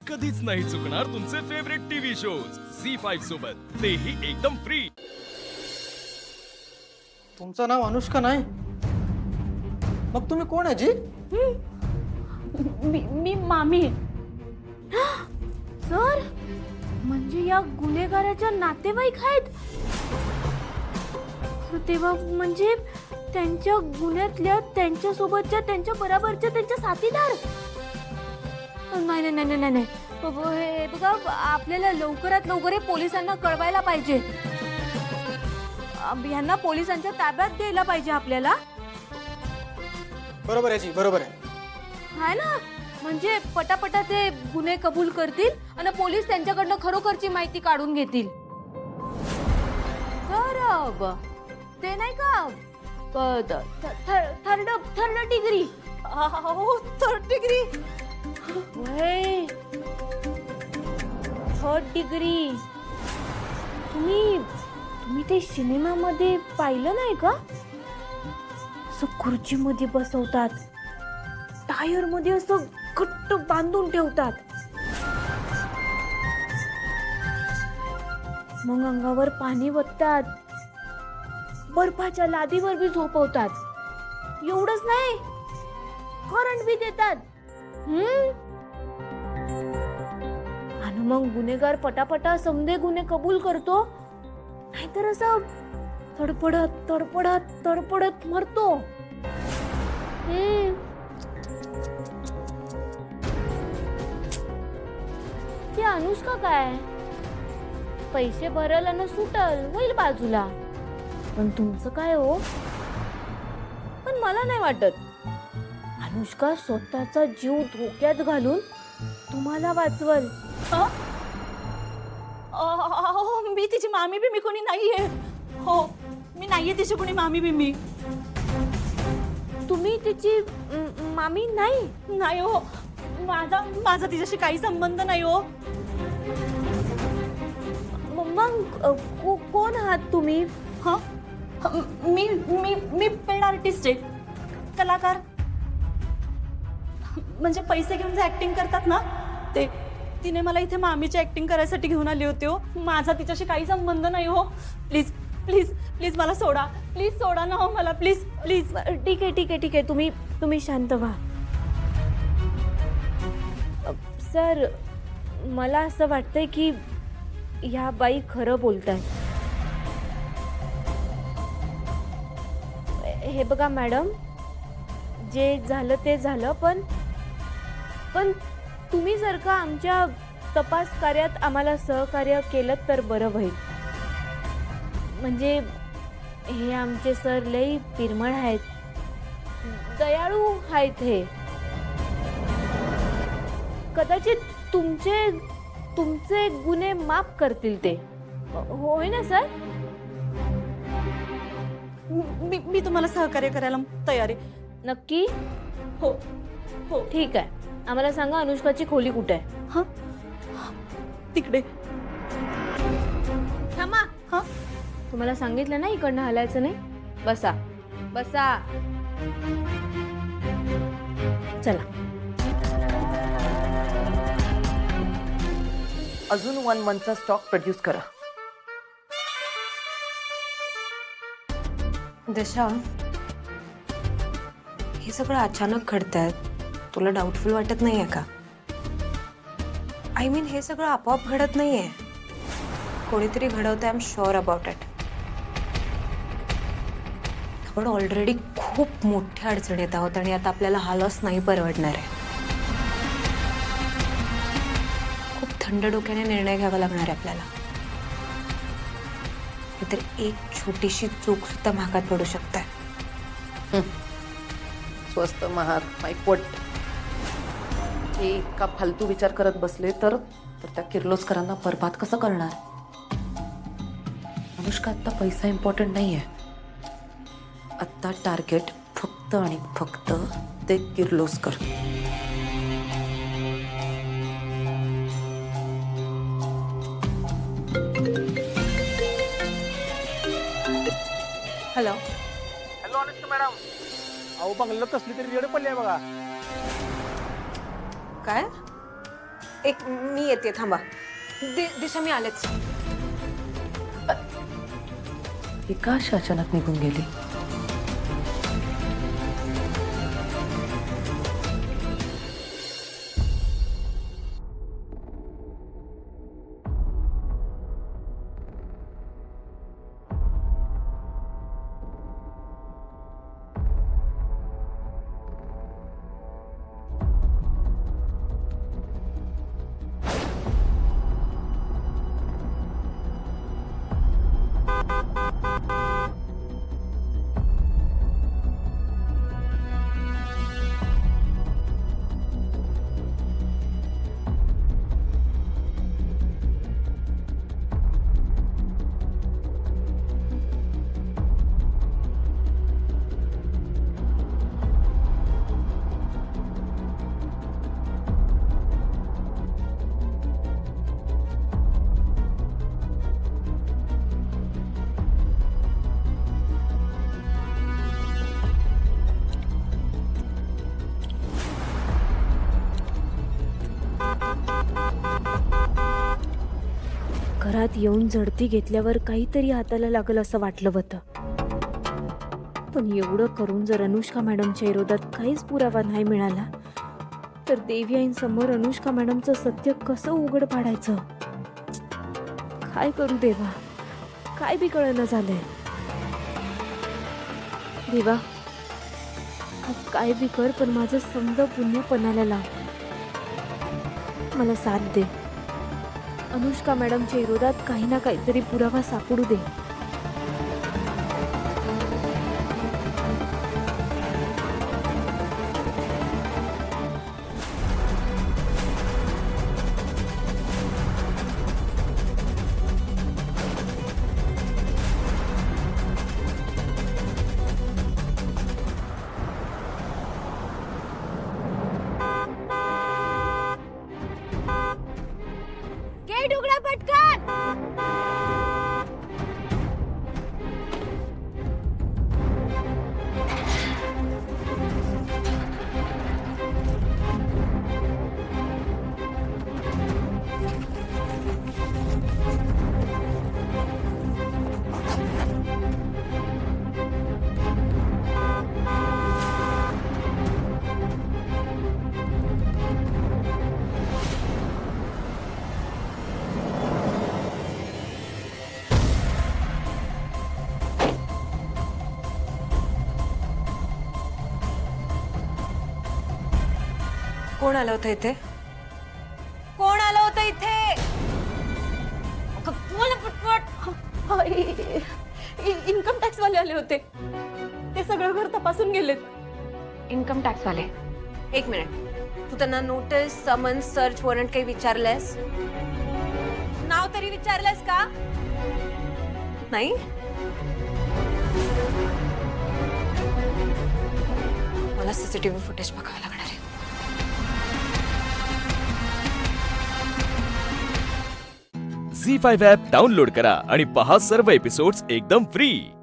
कधीच नाही चुकणार तुमचे फेवरेट टीव्ही शोज झी5 सोबत, तेही एकदम फ्री। तुमचं नाव अनुष्का नाही, मग तुम्ही कोण आहे जी? मी मामी। सर, म्हणजे या गुन्हेगाराच्या नातेवाईक आहेत? तेव्हा म्हणजे त्यांच्या गुन्ह्यातल्या, त्यांच्या सोबतच्या, त्यांच्या बरोबरच्या, त्यांच्या साथीदार? नाही नाही नाही नाही नाही, हे बघा, आपल्याला लवकरात लवकर हे पोलिसांना कळवायला पाहिजे। यांना पोलिसांच्या ताब्यात द्यायला पाहिजे आपल्याला। बरोबर आहे जी, बरोबर आहे। हाय ना, म्हणजे पटापटा ते गुन्हे कबूल करतील आणि पोलीस त्यांच्याकडनं खरोखरची माहिती काढून घेतील। तर ते नाही का third degree, third degree, third degree. तुम्ही ते सिनेमामध्ये पाहिलं नाही का? असं खुर्चीमध्ये बसवतात, टायर मध्ये असं घट्ट बांधून ठेवतात, मग अंगावर पाणी वततात, बर्फाच्या लादीवर बी झोपवतात। एवढंच नाही, करंट बी देतात। आणि मग गुन्हेगार पटापटा समजे गुन्हे कबूल करतो, नाहीतर असं तडपडत तडपडत तडपडत मरतो। ती अनुष्का काय पैसे भरल आणि सुटल, होईल बाजूला। पण तुमचं काय हो? पण मला नाही वाटत अनुष्का स्वतःचा जीव धोक्यात घालून तुम्हाला वाचवल। मी तिची मामी बी मी कोणी नाहीये। हो, मी नाहीये तिची कोणी मामी बी मी। तुम्ही तिची मामी नाही? नाही हो, माझा तिच्याशी काही संबंध नाही हो। मग कोण आहात तुम्ही? हा, मी मी मी पेड आर्टिस्ट आहे, कलाकार। म्हणजे पैसे घेऊन जे ऍक्टिंग करतात ना, ते तिने मला इथे मामीची ऍक्टिंग करायसाठी घेऊन आली होती हो। माझा तिच्याशी काही संबंध नाही हो। प्लीज प्लीज प्लीज मला सोडा, प्लीज सोडा ना हो मला, प्लीज प्लीज। ठीक आहे ठीक आहे ठीक आहे, तुम्ही शांत व्हा। सर, मला असं वाटतंय की ह्या बाई खरं बोलतायत। हे बघा मॅडम, जे झालं ते झालं, पण तुम्ही जर का आमच्या तपास कार्यात आम्हाला सहकार्य केलं तर बरं होईल। म्हणजे हे आमचे सर लई पिरमळ आहेत, दयाळू आहेत। हे कदाचित तुमचे गुन्हे माफ करतील ते, होय ना सर? मी तुम्हाला सहकार्य करायला तयार आहे। नक्की? हो हो, ठीक आहे, आम्हाला सांगा अनुष्काची खोली कुठे आहे? हा, तिकडे। थांबा। हा, तुम्हाला सांगितलं ना इकडनं हलायचं नाही। बसा बसा, चला। अजून 1 मंथचा स्टॉक प्रोड्यूस करा। दिशा, हे सगळं अचानक घडतंय, तुला डाऊटफुल वाटत नाहीये का? आय मीन, हे सगळं आपोआप घडत नाहीये, कोणीतरी घडवतंय। I am sure about it. आपण ऑलरेडी खूप मोठ्या अडचणीत आहोत आणि आता आपल्याला हालच नाही परवडणार आहे। खूप थंड डोक्याने निर्णय घ्यावा लागणार आहे आपल्याला, नाहीतर एक छोटीशी चूक सुद्धा महागात पडू शकते। स्वस्त महाग मायपट हे इतका फालतू विचार करत बसले तर त्या किर्लोस्करांना बरबाद कसं करणार? अनुष्का, आत्ता पैसा इम्पॉर्टंट नाहीये, आत्ता टार्गेट फक्त आणि फक्त ते Kirloskar. Hello, hello Anushka madam, अहो बंगल्यात कसली तरी रेड पडली आहे बघा। काय? एक मी येते, थांबा. दिशा मी आलेच. ही का अशी अचानक निघून गेली? घरात येऊन झडती घेतल्यावर काहीतरी हाताला लागल असं वाटलं होतं. पण एवढं करून जर अनुष्का मॅडमच्या विरोधात काहीच पुरावा नाही मिळाला तर देवी आईंसमोर अनुष्का मॅडमचं सत्य कसं उघड पाडायचं? काय करू देवा, काय बी कळना झालंय. देवा, आज काय बी कर, पण माझं समज पुन्हा पणाला लाव. मला साथ दे. अनुष्का मॅडमच्या विरोधात काही ना काहीतरी पुरावा सापडू दे. गेट उघडा पटकन. कोण आलं होतं इथे? कोण आलं होतं इथे? इन्कम टॅक्स वाले आले होते. ते सगळं घर तपासून गेलेत. इन्कम टॅक्स वाले? एक मिनिट, तू त्यांना नोटीस, समन, सर्च वॉरंट काही विचारलंयस? नाव तरी विचारलंयस का? नाही. मला सीसीटीव्ही फुटेज बघावं लागणार आहे. झी5 ॲप डाउनलोड करा आणि पहा सर्व एपिसोड्स एकदम फ्री.